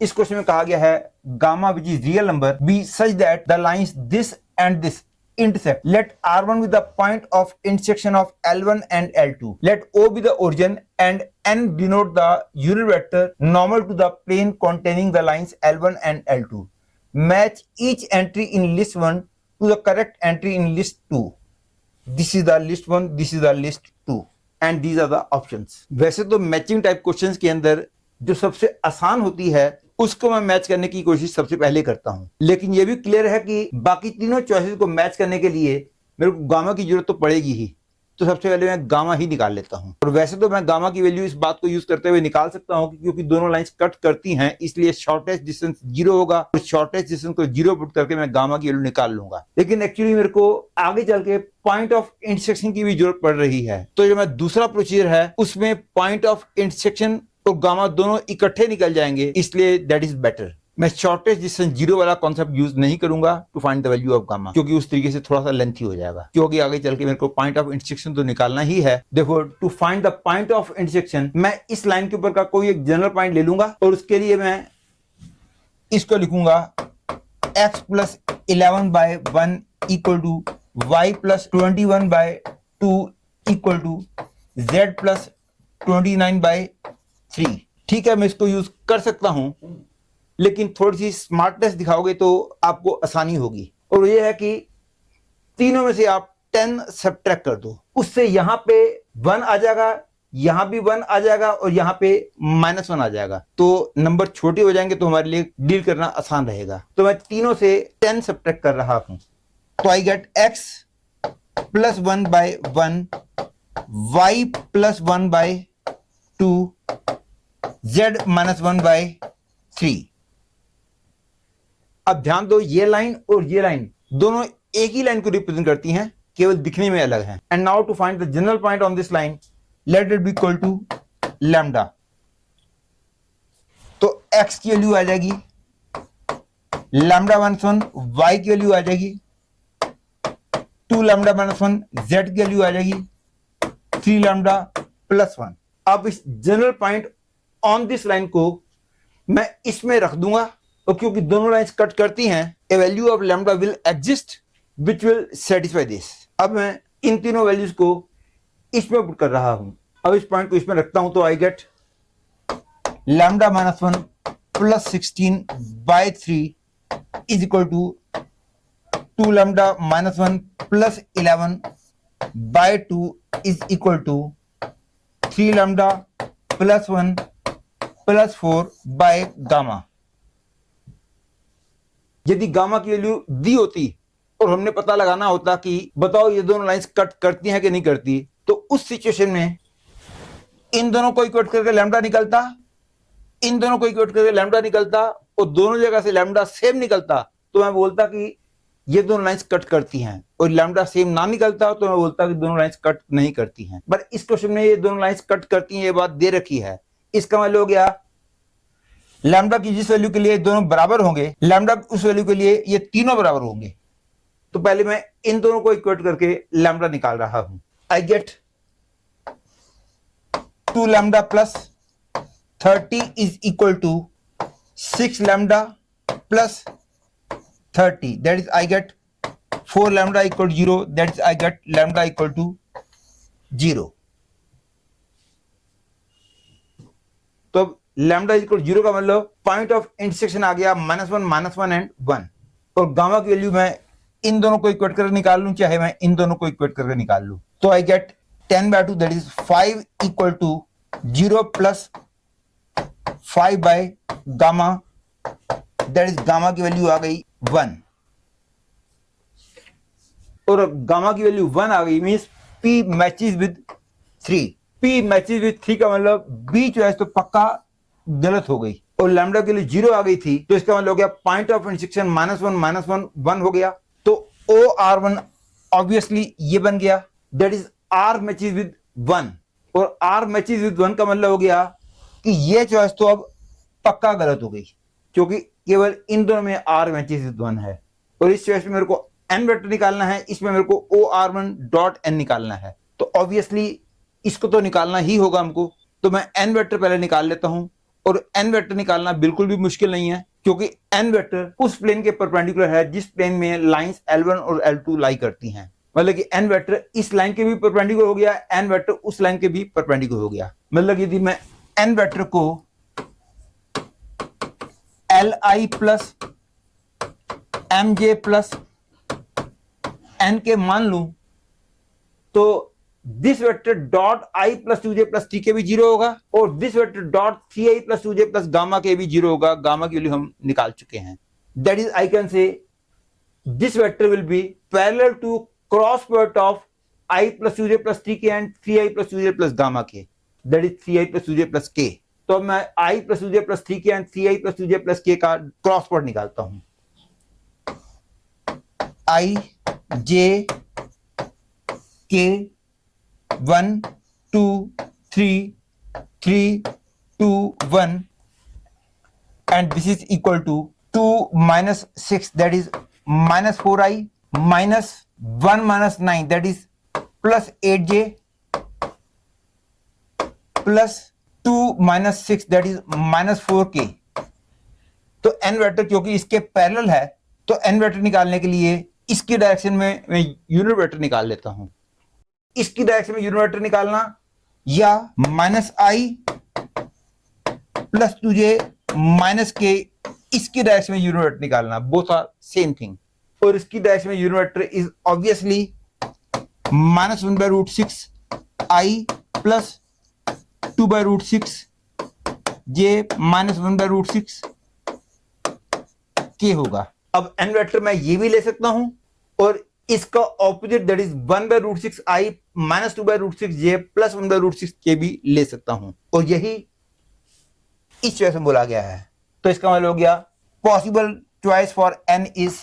इस क्वेश्चन में कहा गया है gamma which is real number be such that the lines this and this intersect. Let R1 be the point of intersection of L1 and L2. Let O be the origin and N denote the unit vector normal to the plane containing the lines L1 and L2. Match each entry in list 1 to the correct entry in list 2. This is the list 1, this is the list 2 and these are the options. वैसे तो matching type questions के अंदर जो सबसे आसान होती है उसको मैं मैच करने की कोशिश सबसे पहले करता हूं, लेकिन यह भी क्लियर है कि बाकी तीनों चॉइसेस को मैच करने के लिए मेरे को गामा की जरूरत तो पड़ेगी ही, तो सबसे पहले मैं गामा ही निकाल लेता हूं। और वैसे तो मैं गामा की वैल्यू इस बात को यूज करते हुए निकाल सकता हूं क्योंकि दोनों लाइंस कट करती हैं, इसलिए शॉर्टेस्ट डिस्टेंस 0 होगा और शॉर्टेस्ट डिस्टेंस को 0 पुट करके मैं गामा की वैल्यू निकाल लूंगा। लेकिन एक्चुअली मेरे को आगे चल के पॉइंट ऑफ इंटरसेक्शन की भी जरूरत पड़ रही है, तो जो मैं दूसरा प्रोसीजर है उसमें पॉइंट ऑफ इंटरसेक्शन और गामा दोनों इकट्ठे निकल जाएंगे, इसलिए दैट इज बेटर। मैं शॉर्टेस्ट डिस्टेंस 0 वाला कॉन्सेप्ट यूज नहीं करूंगा to find the value of gamma, क्योंकि उस तरीके से थोड़ा सा लेंथी हो जाएगा, क्योंकि आगे चल के मेरे को पॉइंट ऑफ इंटरसेक्शन तो निकालना ही है। देखो, to find the point of intersection मैं इस लाइन के ऊपर का कोई एक जनरल पॉइंट ले लूंगा और उसके लिए मैं इसको लिखूंगा x plus 11/1 equal to y plus 21/2 equal to z plus 29/3। ठीक है, मैं इसको यूज कर सकता हूं, लेकिन थोड़ी सी स्मार्टनेस दिखाओगे तो आपको आसानी होगी। और ये है कि तीनों में से आप 10 सब्ट्रैक्ट कर दो, उससे यहां पे 1 आ जाएगा, यहां भी 1 आ जाएगा और यहां पे -1 आ जाएगा, तो नंबर छोटे हो जाएंगे, तो हमारे लिए डील करना आसान रहेगा। तो मैं तीनों से 10 सब्ट्रैक्ट कर रहा हूं, तो I gate x plus 1/1 y plus 1/2 z minus 1/3। अब ध्यान दो, ये लाइन और ये लाइन दोनों एक ही लाइन को रिप्रेजेंट करती हैं, केवल दिखने में अलग हैं। And now to find the general point on this line, let it be equal to lambda. तो x की वैल्यू आ जाएगी लैम्डा माइनस 1, y की वैल्यू आ जाएगी 2 लैम्डा माइनस 1, z की वैल्यू आ जाएगी 3 लैम्डा प्लस 1। अब इस general point on this line को मैं इसमें रख दूंगा, और क्योंकि दोनों लाइंस कट करती हैं, a value of lambda will exist which will satisfy this. अब मैं इन तीनों वैल्यूज को इसमें पुट कर रहा हूं। अब इस पॉइंट को इसमें रखता हूं, तो I get lambda minus 1 plus 16/3 is equal to 2 lambda minus 1 plus 11/2 is equal to 3 lambda plus 1 plus 4 by gamma. यदि गामा की वैल्यू दी होती और हमने पता लगाना होता कि बताओ ये दोनों लाइंस कट करती हैं कि नहीं करती, तो उस सिचुएशन में इन दोनों को इक्वेट करके लैम्डा निकलता, इन दोनों को इक्वेट करके लैम्डा निकलता, और दोनों जगह से लैम्डा सेम निकलता, तो मैं बोलता कि ये दोनों लाइंस कट करती हैं। और लैम्डा सेम ना निकलता तो मैं बोलता कि दोनों लाइंस कट नहीं करती हैं। पर इस क्वेश्चन में ये दोनों लाइंस कट करती हैं, ये बात दे रखी है। इसका मतलब हो गया लैम्डा की जिस वैल्यू के लिए दोनों बराबर होंगे, लैम्डा उस वैल्यू के लिए ये तीनों बराबर होंगे। तो पहले मैं इन दोनों को इक्वेट करके लैम्डा निकाल रहा हूं। I get 2 lambda plus 30 is equal to 6 lambda plus 30, that is I get 4 lambda equal to 0, that is I get lambda equal to 0। तो लैम्डा इक्वल 0 का मतलब पॉइंट ऑफ इंटरसेक्शन आ गया -1 एंड 1। और gamma की value मैं इन दोनों को equate करके निकाल लूं, चाहे मैं इन दोनों को इक्वेट करके निकाल लूं, तो I get 10/2 that is 5 equal to 0 plus 5 by gamma, that is gamma की वैल्यू आ गई 1। और गामा की वैल्यू 1 आ गई means P matches with 3। P matches with 3 का मतलब B चॉइस तो पक्का गलत हो गई, और लैम्डा के लिए 0 आ गई थी, तो इसका मतलब हो गया पॉइंट ऑफ इंटरसेक्शन -1 हो गया। तो OR1 ऑब्वियसली ये बन गया, that is R matches with 1। और R मैचेस विद 1 का मतलब हो गया कि ये चॉइस तो अब पक्का गलत हो गई, क्योंकि केवल इन दोनों में R मैचेस विद 1 है। और इस चॉइस में मेरे को n वेक्टर निकालना है, इसमें मेरे को OR1.n निकालना है, तो ऑब्वियसली इसको तो निकालना ही होगा हमको। तो मैं n वेक्टर पहले निकाल लेता हूं और n वेक्टर निकालना बिल्कुल भी मुश्किल नहीं है, क्योंकि n वेक्टर उस प्लेन के परपेंडिकुलर है जिस प्लेन में लाइंस L1 और L2 लाई करती हैं। मतलब कि n वेक्टर इस लाइन के भी परपेंडिकुलर हो गया, n वेक्टर उस लाइन के भी परपेंडिकुलर हो गया। मतलब यदि मैं n वेक्टर को Li plus Mj plus n के मान लूं तो this vector dot i plus 2j plus t के भी जीरो होगा और this vector dot 3i plus 2j plus gamma के भी जीरो होगा। गामा की वैल्यू हम निकाल चुके हैं। That is I can say this vector will be parallel to cross product of i plus 2j plus t k and 3i plus 2j plus gamma k, that is 3i plus 2j plus k। तो मैं i plus 2j plus 3 k and 3i plus 2j plus k का cross product निकालता हूं। i j k 1 2 3 3 2 1 and this is equal to 2 minus 6 that is minus 4i minus 1 minus 9 that is plus 8j plus 2 minus 6 that is minus 4k। तो n vector क्योंकि इसके parallel है तो n vector निकालने के लिए इसकी डायरेक्शन में मैं यूनिट वेक्टर निकाल लेता हूं। इसकी डायरेक्शन में यूनिट वेक्टर निकालना या माइनस आई प्लस 2j माइनस के, इसकी डायरेक्शन में यूनिट वेक्टर निकालना, बोथ आर सेम थिंग। और इसकी डायरेक्शन में unit vector is obviously minus 1/√6 I plus 2/√6 j minus 1/√6 के होगा। अब n वेक्टर मैं ये भी ले सकता हूं और इसका opposite that is 1/√6 i minus 2/√6 j plus 1/√6 के भी ले सकता हूं और यही इस चॉइस में बोला गया है। तो इसका मतलब हो गया possible choice for n is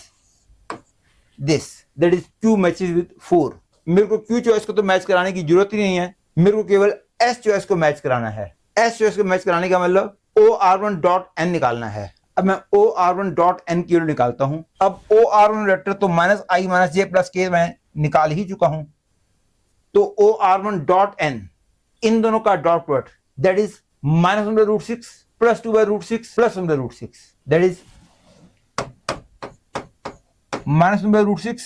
this, that is q matches with 4। मेरे को q चॉइस को तो मैच कराने की जरूरत ही नहीं है, मेरे को केवल s चॉइस को मैच कराना है। s चॉइस को मैच कराने का मतलब OR1.n निकालना है। अब मैं OR1.n की वैल्यू निकालता हूं। अब OR1 वेक्टर तो माइनस आई माइनस जे प्लस के मैं निकाल ही चुका हूं, तो OR1.n इन दोनों का dot product that is minus 1/√6 plus 2/√6 plus 1/√6 that is minus 1/√6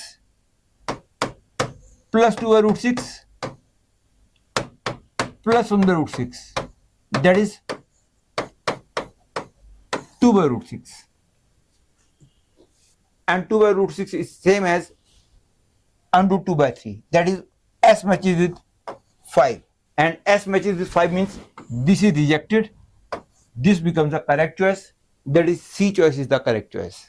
plus 2/√6 plus 1/√6 that is 2/√6 and 2/√6 is same as under 2/3, that is s matches with 5 and s matches with 5 means this is rejected, this becomes the correct choice, that is C choice is the correct choice.